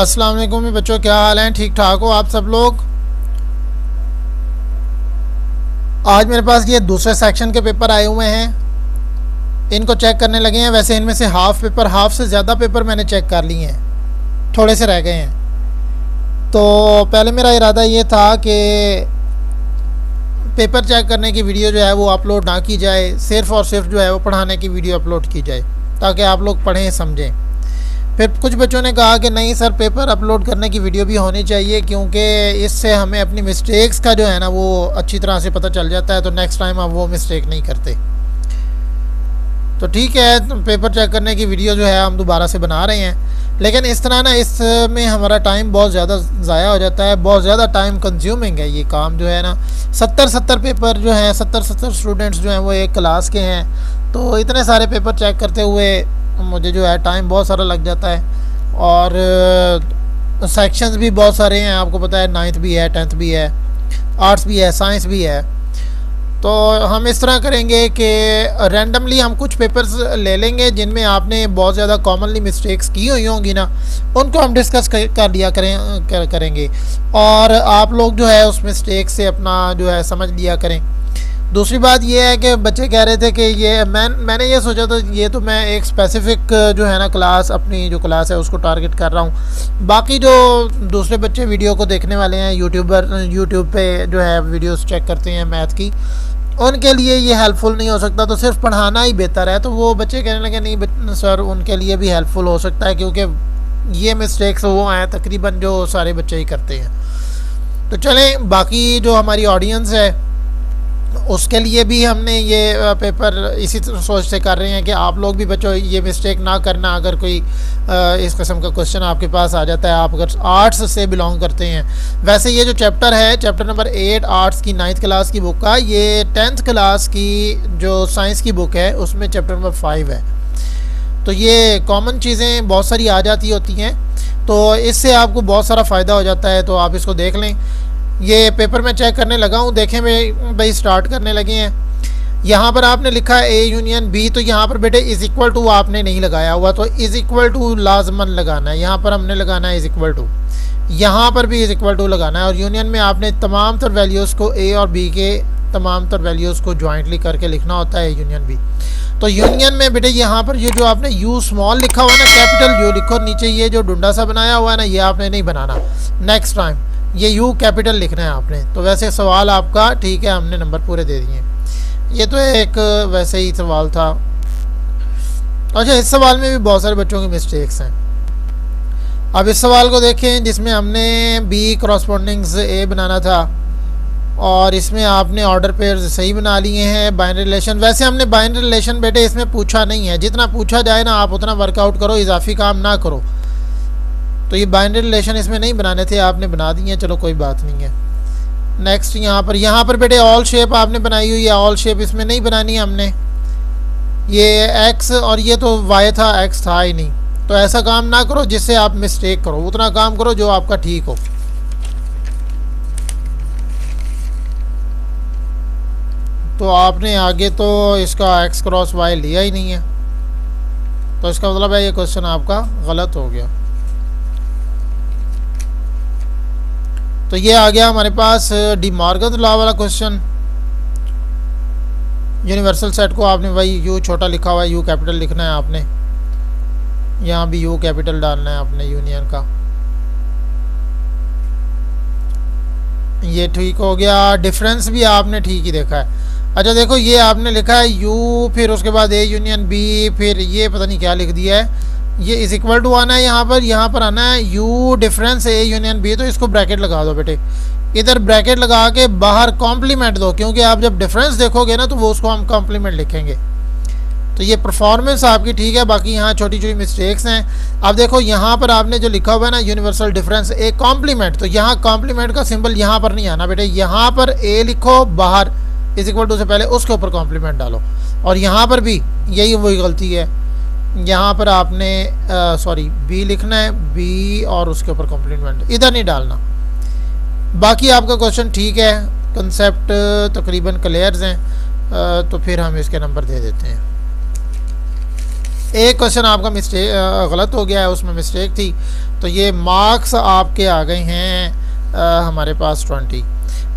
अस्सलाम वालेकुम बच्चों, क्या हाल है? ठीक ठाक हो आप सब लोग? आज मेरे पास ये दूसरे सेक्शन के पेपर आए हुए हैं, इनको चेक करने लगे हैं। वैसे इनमें से हाफ से ज़्यादा पेपर मैंने चेक कर लिए हैं, थोड़े से रह गए हैं। तो पहले मेरा इरादा ये था कि पेपर चेक करने की वीडियो जो है वो अपलोड ना की जाए, सिर्फ़ और सिर्फ जो है वो पढ़ाने की वीडियो अपलोड की जाए ताकि आप लोग पढ़ें समझें। फिर कुछ बच्चों ने कहा कि नहीं सर, पेपर अपलोड करने की वीडियो भी होनी चाहिए, क्योंकि इससे हमें अपनी मिस्टेक्स का जो है ना वो अच्छी तरह से पता चल जाता है, तो नेक्स्ट टाइम हम वो मिस्टेक नहीं करते। तो ठीक है, तो पेपर चेक करने की वीडियो जो है हम दोबारा से बना रहे हैं, लेकिन इस तरह ना इसमें हमारा टाइम बहुत ज़्यादा ज़ाया हो जाता है, बहुत ज़्यादा टाइम कंज्यूमिंग है ये काम जो है ना। 70 पेपर जो हैं, 70 स्टूडेंट्स जो हैं वो एक क्लास के हैं, तो इतने सारे पेपर चेक करते हुए मुझे जो है टाइम बहुत सारा लग जाता है। और सेक्शंस भी बहुत सारे हैं, आपको पता है 9th भी है, 10th भी है, आर्ट्स भी है, साइंस भी है। तो हम इस तरह करेंगे कि रैंडमली हम कुछ पेपर्स ले लेंगे जिनमें आपने बहुत ज़्यादा कॉमनली मिस्टेक्स की हुई होंगी ना, उनको हम डिस्कस कर लिया करेंगे और आप लोग जो है उस मिस्टेक से अपना जो है समझ लिया करें। दूसरी बात ये है कि बच्चे कह रहे थे कि ये मैंने ये सोचा था, ये तो मैं एक स्पेसिफ़िक जो है ना क्लास, अपनी जो क्लास है उसको टारगेट कर रहा हूँ। बाकी जो दूसरे बच्चे वीडियो को देखने वाले हैं, यूट्यूब पे जो है वीडियोस चेक करते हैं मैथ की, उनके लिए ये हेल्पफुल नहीं हो सकता, तो सिर्फ पढ़ाना ही बेहतर है। तो वो बच्चे कहने लगे नहीं सर, उनके लिए भी हेल्पफुल हो सकता है, क्योंकि ये मिस्टेक्स वो हैं तकरीबन जो सारे बच्चे ही करते हैं। तो चलें, बाकी जो हमारी ऑडियंस है उसके लिए भी हमने ये पेपर इसी सोच से कर रहे हैं कि आप लोग भी बच्चों ये मिस्टेक ना करना। अगर कोई इस किस्म का क्वेश्चन आपके पास आ जाता है, आप अगर आर्ट्स से बिलोंग करते हैं, वैसे ये जो चैप्टर है, चैप्टर नंबर 8 आर्ट्स की 9th क्लास की बुक का, ये 10th क्लास की जो साइंस की बुक है उसमें चैप्टर नंबर 5 है। तो ये कॉमन चीज़ें बहुत सारी आ जाती होती हैं, तो इससे आपको बहुत सारा फ़ायदा हो जाता है। तो आप इसको देख लें। ये पेपर मैं चेक करने लगा हूँ, देखें भाई स्टार्ट करने लगे हैं। यहाँ पर आपने लिखा है ए यूनियन बी, तो यहाँ पर बेटे इज़ इक्वल टू आपने नहीं लगाया हुआ, तो इज़ इक्वल टू लाजमन लगाना है। यहाँ पर हमने लगाना है इज़ इक्वल टू, यहाँ पर भी इज़ इक्वल टू लगाना है। और यूनियन में आपने तमाम तर वैल्यूज़ को, ए और बी के तमाम तर वैल्यूज़ को जॉइंटली करके लिखना होता है यूनियन बी। तो यूनियन में बेटे यहाँ पर ये जो आपने यू स्मॉल लिखा हुआ ना, कैपिटल यू लिखो, नीचे ये जो डुंडा सा बनाया हुआ है ना, ये आपने नहीं बनाना। नेक्स्ट टाइम ये यू कैपिटल लिखना है आपने। तो वैसे सवाल आपका ठीक है, हमने नंबर पूरे दे दिए। ये तो एक वैसे ही सवाल था। अच्छा, इस सवाल में भी बहुत सारे बच्चों की मिस्टेक्स हैं। अब इस सवाल को देखें जिसमें हमने बी क्रॉसपोंडिंग्स ए बनाना था, और इसमें आपने ऑर्डर पेयर्स सही बना लिए हैं। बाइनरी रिलेशन, वैसे हमने बाइनरी रिलेशन बेटे इसमें पूछा नहीं है, जितना पूछा जाए ना आप उतना वर्कआउट करो, इजाफी काम ना करो। तो ये बाइनरी रिलेशन इसमें नहीं बनाने थे, आपने बना दिए, चलो कोई बात नहीं है। नेक्स्ट यहाँ पर बेटे ऑल शेप आपने बनाई हुई है, ऑल शेप इसमें नहीं बनानी है हमने। ये एक्स और ये तो वाई था, एक्स था ही नहीं। तो ऐसा काम ना करो जिससे आप मिस्टेक करो, उतना काम करो जो आपका ठीक हो। तो आपने आगे तो इसका एक्स क्रॉस वाई लिया ही नहीं है, तो इसका मतलब है ये क्वेश्चन आपका गलत हो गया। तो ये आ गया हमारे पास डी मॉर्गन लॉ वाला क्वेश्चन। यूनिवर्सल सेट को आपने भाई यू छोटा लिखा हुआ है, यू कैपिटल लिखना है आपने, यहाँ भी यू कैपिटल डालना है आपने यूनियन का। ये ठीक हो गया। डिफरेंस भी आपने ठीक ही देखा है। अच्छा देखो, ये आपने लिखा है यू, फिर उसके बाद ए यूनियन बी, फिर ये पता नहीं क्या लिख दिया है, ये इज इक्वल टू आना है यहाँ पर आना है U difference A union B, तो इसको ब्रैकेट लगा दो बेटे, इधर ब्रैकेट लगा के बाहर कॉम्प्लीमेंट दो, क्योंकि आप जब डिफरेंस देखोगे ना तो वो उसको हम कॉम्प्लीमेंट लिखेंगे। तो ये परफॉर्मेंस आपकी ठीक है, बाकी यहाँ छोटी छोटी मिस्टेक्स हैं। अब देखो यहाँ पर आपने जो लिखा हुआ है ना यूनिवर्सल डिफरेंस ए कॉम्प्लीमेंट, तो यहाँ कॉम्प्लीमेंट का सिंबल यहाँ पर नहीं आना बेटे, यहाँ पर ए लिखो, बाहर इज इक्वल टू से पहले उसके ऊपर कॉम्प्लीमेंट डालो। और यहाँ पर भी यही वही गलती है, यहाँ पर आपने सॉरी बी लिखना है, बी और उसके ऊपर कॉम्प्लीमेंट इधर नहीं डालना। बाकी आपका क्वेश्चन ठीक है, कंसेप्ट तकरीबन क्लियर्स हैं, तो फिर हम इसके नंबर दे देते हैं। एक क्वेश्चन आपका गलत हो गया है, उसमें मिस्टेक थी, तो ये मार्क्स आपके आ गए हैं हमारे पास 20।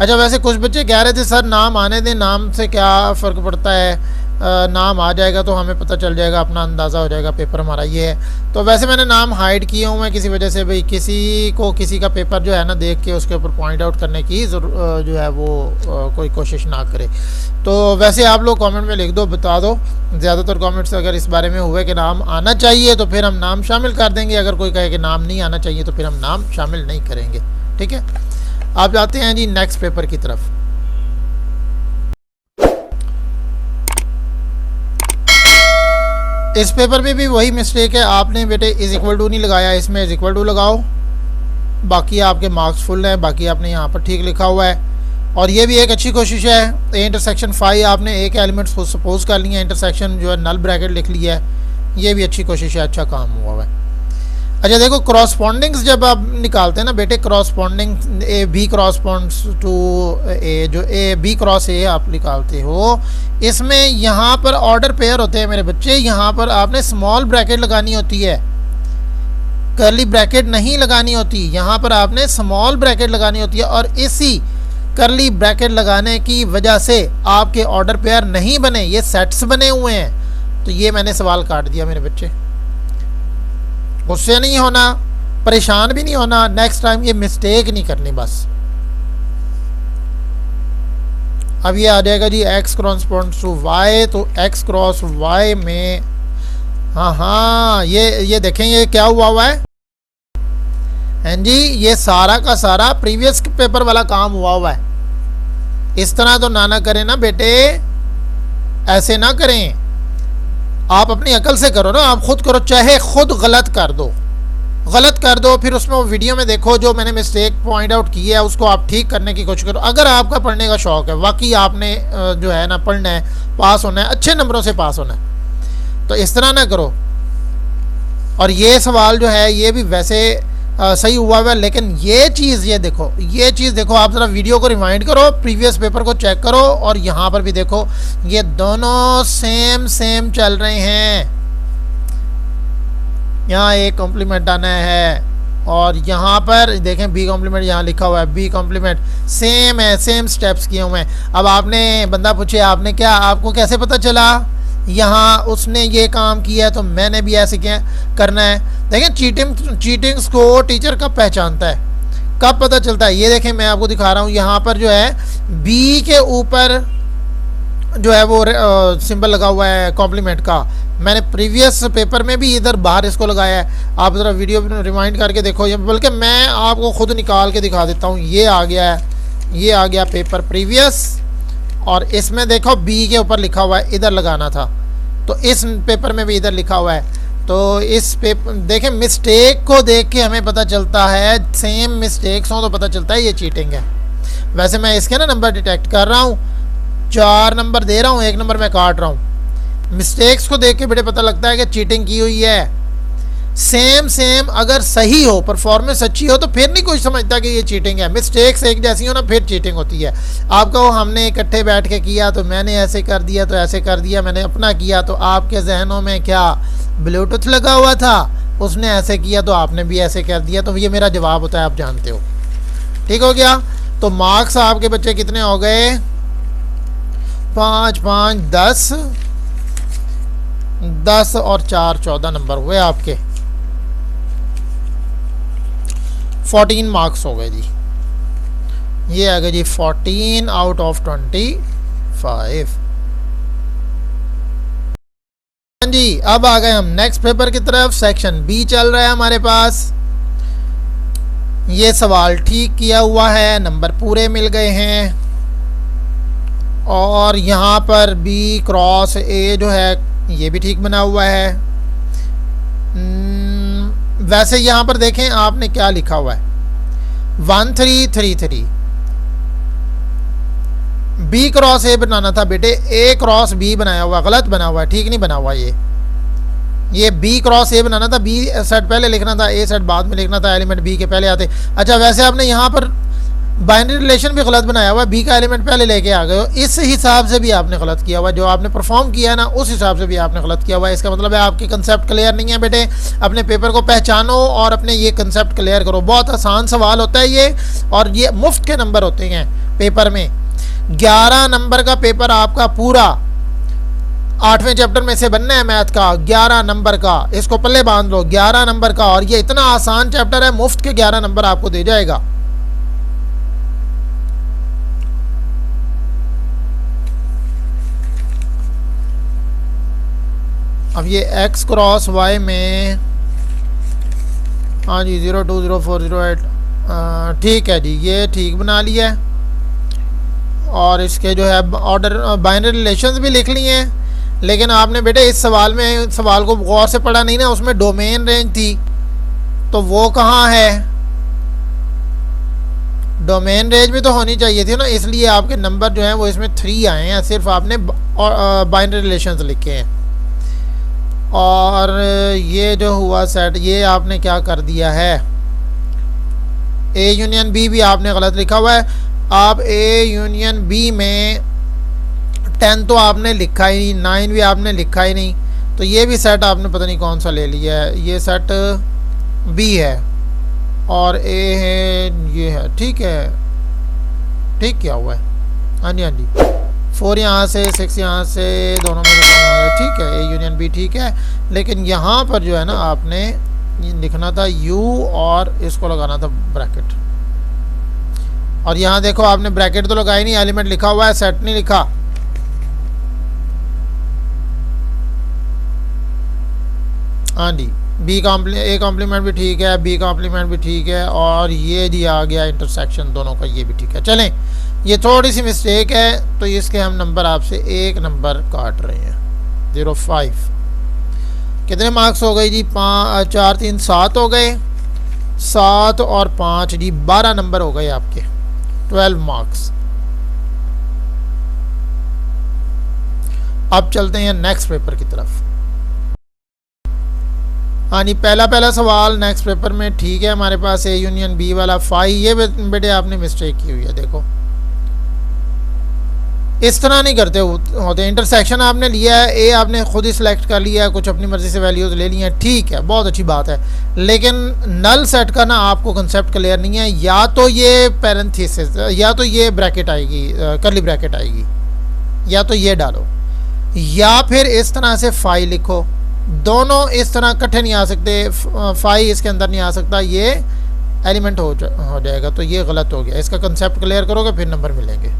अच्छा, वैसे कुछ बच्चे कह रहे थे सर नाम आने दें, नाम से क्या फ़र्क पड़ता है, नाम आ जाएगा तो हमें पता चल जाएगा, अपना अंदाज़ा हो जाएगा पेपर हमारा ये है। तो वैसे मैंने नाम हाइड किए हुए हैं किसी वजह से, भाई किसी को किसी का पेपर जो है ना देख के उसके ऊपर पॉइंट आउट करने की जो है वो कोई कोशिश ना करे। तो वैसे आप लोग कमेंट में लिख दो, बता दो। ज़्यादातर कमेंट्स अगर इस बारे में हुए कि नाम आना चाहिए तो फिर हम नाम शामिल कर देंगे, अगर कोई कहे कि नाम नहीं आना चाहिए तो फिर हम नाम शामिल नहीं करेंगे। ठीक है, आप जाते हैं जी नेक्स्ट पेपर की तरफ। इस पेपर में भी वही मिस्टेक है, आपने बेटे इज इक्वल टू नहीं लगाया, इसमें इज इक्वल टू लगाओ, बाकी आपके मार्क्स फुल हैं, बाकी आपने यहाँ पर ठीक लिखा हुआ है। और ये भी एक अच्छी कोशिश है, ए इंटरसेक्शन 5 आपने एक एलिमेंट सपोज कर लिया, इंटरसेक्शन जो है नल ब्रैकेट लिख लिया है, ये भी अच्छी कोशिश है, अच्छा काम हुआ है। अच्छा देखो, क्रॉसपॉन्डिंग्स जब आप निकालते हैं ना बेटे, क्रॉसपॉन्डिंग ए बी क्रॉसपॉन्ड्स टू ए, जो ए बी क्रॉस ए आप निकालते हो, इसमें यहाँ पर ऑर्डर पेयर होते हैं मेरे बच्चे, यहाँ पर आपने स्मॉल ब्रैकेट लगानी होती है, कर्ली ब्रैकेट नहीं लगानी होती, यहाँ पर आपने स्मॉल ब्रैकेट लगानी होती है। और इसी कर्ली ब्रैकेट लगाने की वजह से आपके ऑर्डर पेयर नहीं बने, ये सेट्स बने हुए हैं। तो ये मैंने सवाल काट दिया मेरे बच्चे, गुस्से नहीं होना, परेशान भी नहीं होना, नेक्स्ट टाइम ये मिस्टेक नहीं करनी बस। अब ये आ जाएगा जी x क्रॉसपॉन्ड्स टू y, तो x क्रॉस y में हाँ ये देखें ये क्या हुआ है, हैं जी, ये सारा का सारा प्रीवियस पेपर वाला काम हुआ है। इस तरह तो ना करें ना बेटे, ऐसे ना करें, आप अपनी अकल से करो ना, आप खुद करो, चाहे खुद गलत कर दो, फिर उसमें वो वीडियो में देखो जो मैंने मिस्टेक पॉइंट आउट की है उसको आप ठीक करने की कोशिश करो। अगर आपका पढ़ने का शौक़ है, वाकई आपने जो है ना पढ़ना है, पास होना है, अच्छे नंबरों से पास होना है, तो इस तरह ना करो। और ये सवाल जो है ये भी वैसे सही हुआ है, लेकिन ये चीज़ देखो, आप ज़रा वीडियो को रिवाइंड करो, प्रीवियस पेपर को चेक करो, और यहाँ पर भी देखो ये दोनों सेम चल रहे हैं। यहाँ ए कॉम्प्लीमेंट आना है और यहाँ पर देखें बी कॉम्प्लीमेंट यहाँ लिखा हुआ है, बी कॉम्प्लीमेंट सेम है, सेम स्टेप्स किए हुए हैं। अब आपने बंदा पूछे आपने क्या, आपको कैसे पता चला यहाँ उसने ये काम किया है तो मैंने भी ऐसे क्या करना है। देखें चीटिंग्स को टीचर कब पहचानता है, कब पता चलता है, ये देखें मैं आपको दिखा रहा हूँ। यहाँ पर जो है बी के ऊपर जो है वो सिंबल लगा हुआ है कॉम्प्लीमेंट का, मैंने प्रीवियस पेपर में भी इधर बाहर इसको लगाया है। आप ज़रा वीडियो रिवाइंड करके देखो, बल्कि मैं आपको खुद निकाल के दिखा देता हूँ। ये आ गया पेपर प्रीवियस, और इसमें देखो बी के ऊपर लिखा हुआ है, इधर लगाना था, तो इस पेपर में भी इधर लिखा हुआ है। तो इस पेपर देखें, मिस्टेक को देख के हमें पता चलता है, सेम मिस्टेक्स हों तो पता चलता है ये चीटिंग है। वैसे मैं इसके ना नंबर डिटेक्ट कर रहा हूँ, 4 नंबर दे रहा हूँ, 1 नंबर मैं काट रहा हूँ। मिस्टेक्स को देख के बेटे पता लगता है कि चीटिंग की हुई है। सेम अगर सही हो, परफॉर्मेंस अच्छी हो, तो फिर नहीं कोई समझता कि ये चीटिंग है। मिस्टेक्स एक जैसी हो ना, फिर चीटिंग होती है। आपका वो हमने इकट्ठे बैठ के किया तो मैंने ऐसे कर दिया, तो ऐसे कर दिया, मैंने अपना किया तो आपके जहनों में क्या ब्लूटूथ लगा हुआ था, उसने ऐसे किया तो आपने भी ऐसे कर दिया। तो ये मेरा जवाब होता है, आप जानते हो। ठीक हो गया। तो मार्क्स आपके बच्चे कितने हो गए, 5 5 10 और 4 14 नंबर हुए आपके, 14 मार्क्स हो गए जी। ये आ गए जी 14 आउट ऑफ 25। जी अब आ गए हम नेक्स्ट पेपर की तरफ। सेक्शन बी चल रहा है हमारे पास। ये सवाल ठीक किया हुआ है, नंबर पूरे मिल गए हैं, और यहाँ पर बी क्रॉस ए जो है ये भी ठीक बना हुआ है। वैसे यहाँ पर देखें आपने क्या लिखा हुआ है, 1333। बी क्रॉस ए बनाना था बेटे, ए क्रॉस बी बनाया हुआ, गलत बना हुआ है, ठीक नहीं बना हुआ। ये बी क्रॉस ए बनाना था, बी सेट पहले लिखना था, ए सेट बाद में लिखना था, एलिमेंट बी के पहले आते। अच्छा वैसे आपने यहाँ पर बाइनरी रिलेशन भी गलत बनाया हुआ है, बी का एलिमेंट पहले लेके आ गए हो, इस हिसाब से भी आपने गलत किया हुआ है। जो आपने परफॉर्म किया है ना उस हिसाब से भी आपने गलत किया हुआ है। इसका मतलब है आपके कंसेप्ट क्लियर नहीं है बेटे। अपने पेपर को पहचानो और अपने ये कंसेप्ट क्लियर करो। बहुत आसान सवाल होता है ये, और ये मुफ्त के नंबर होते हैं पेपर में। 11 नंबर का पेपर आपका पूरा 8वें चैप्टर में से बनना है मैथ का, 11 नंबर का। इसको पल्ले बांध लो, 11 नंबर का। और ये इतना आसान चैप्टर है, मुफ्त के 11 नंबर आपको दे जाएगा। अब ये x क्रॉस y में, हाँ जी 020408, ठीक है जी, ये ठीक बना लिया है। और इसके जो है ऑर्डर बाइनरी रिलेशंस भी लिख लिए हैं। लेकिन आपने बेटे इस सवाल में सवाल को गौर से पढ़ा नहीं ना, उसमें डोमेन रेंज थी, तो वो कहाँ है? डोमेन रेंज भी तो होनी चाहिए थी ना, इसलिए आपके नंबर जो हैं वो इसमें 3 आए हैं। सिर्फ आपने बाइनरी रिलेशंस लिखे हैं। और ये जो हुआ सेट, ये आपने क्या कर दिया है, ए यूनियन बी भी आपने गलत लिखा हुआ है। आप ए यूनियन बी में 10 तो आपने लिखा ही नहीं, 9 भी आपने लिखा ही नहीं, तो ये भी सेट आपने पता नहीं कौन सा ले लिया है। ये सेट बी है और ए है, ये है, ठीक है, ठीक क्या हुआ है, हाँ जी हाँ जी। 4 यहाँ से 6 यहाँ से, दोनों में ठीक है, ए यूनियन बी ठीक है। लेकिन यहाँ पर जो है ना आपने लिखना था यू और इसको लगाना था ब्रैकेट। और यहाँ देखो आपने ब्रैकेट तो लगाई नहीं, एलिमेंट लिखा हुआ है, सेट नहीं लिखा। हाँ जी, ए कॉम्प्लीमेंट भी ठीक है, बी कॉम्प्लीमेंट भी ठीक है, और ये जी आ गया इंटरसेक्शन दोनों का, ये भी ठीक है। चलें, ये थोड़ी सी मिस्टेक है तो इसके हम नंबर आपसे 1 नंबर काट रहे हैं, 05। कितने मार्क्स हो गए जी? 4 3 7 हो गए, 7 और 5 जी 12 नंबर हो गए आपके, 12 मार्क्स। अब चलते हैं नेक्स्ट पेपर की तरफ। हाँ जी, पहला सवाल नेक्स्ट पेपर में ठीक है हमारे पास, ए यूनियन बी वाला 5। ये बेटे आपने मिस्टेक की हुई है, देखो इस तरह नहीं करते होते। इंटरसेक्शन आपने लिया है, ए आपने खुद ही सिलेक्ट कर लिया है, कुछ अपनी मर्ज़ी से वैल्यूज़ ले ली हैं, ठीक है, बहुत अच्छी बात है। लेकिन नल सेट का ना आपको कंसेप्ट क्लियर नहीं है। या तो ये पैरेंथेसिस, या तो ये ब्रैकेट आएगी, कर्ली ब्रैकेट आएगी, या तो ये डालो, या फिर इस तरह से 5 लिखो। दोनों इस तरह इकट्ठे नहीं आ सकते, 5 इसके अंदर नहीं आ सकता, ये एलिमेंट हो जाएगा, तो ये गलत हो गया। इसका कंसेप्ट क्लियर करोगे फिर नंबर मिलेंगे।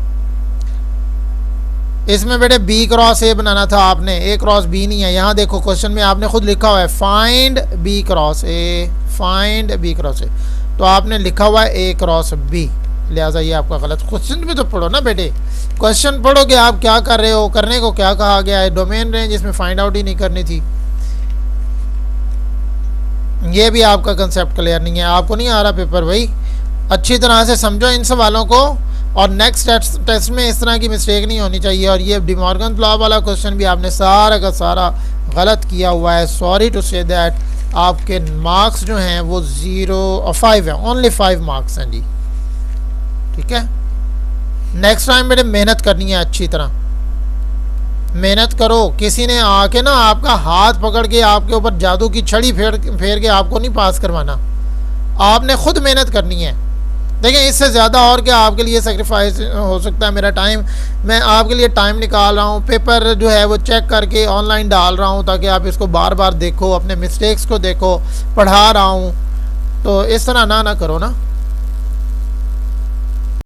इसमें बेटे बी क्रॉस ए बनाना था आपने, ए क्रॉस बी नहीं है। यहाँ देखो क्वेश्चन में आपने खुद लिखा हुआ है find B cross A, find B cross A, तो आपने लिखा हुआ है ए क्रॉस बी, लिहाजा ये आपका गलत। क्वेश्चन भी तो पढ़ो ना बेटे, क्वेश्चन पढ़ोगे आप क्या कर रहे हो, करने को क्या कहा गया है। डोमेन रेंज इसमें फाइंड आउट ही नहीं करनी थी। ये भी आपका कंसेप्ट क्लियर नहीं है, आपको नहीं आ रहा पेपर भाई, अच्छी तरह से समझो इन सवालों को, और नेक्स्ट टेस्ट में इस तरह की मिस्टेक नहीं होनी चाहिए। और ये डिमॉर्गन लॉ वाला क्वेश्चन भी आपने सारा का सारा गलत किया हुआ है। सॉरी टू से दैट, आपके मार्क्स जो हैं वो 0 और 5 है, ओनली 5 मार्क्स हैं जी, ठीक है। नेक्स्ट टाइम बेटे मेहनत करनी है, अच्छी तरह मेहनत करो। किसी ने आके ना आपका हाथ पकड़ के आपके ऊपर जादू की छड़ी फेर के आपको नहीं पास करवाना, आपने खुद मेहनत करनी है। देखिए इससे ज़्यादा और क्या आपके लिए सेक्रीफाइस हो सकता है। मेरा टाइम, मैं आपके लिए टाइम निकाल रहा हूँ, पेपर जो है वो चेक करके ऑनलाइन डाल रहा हूँ ताकि आप इसको बार बार देखो, अपने मिस्टेक्स को देखो, पढ़ा रहा हूँ, तो इस तरह ना करो ना।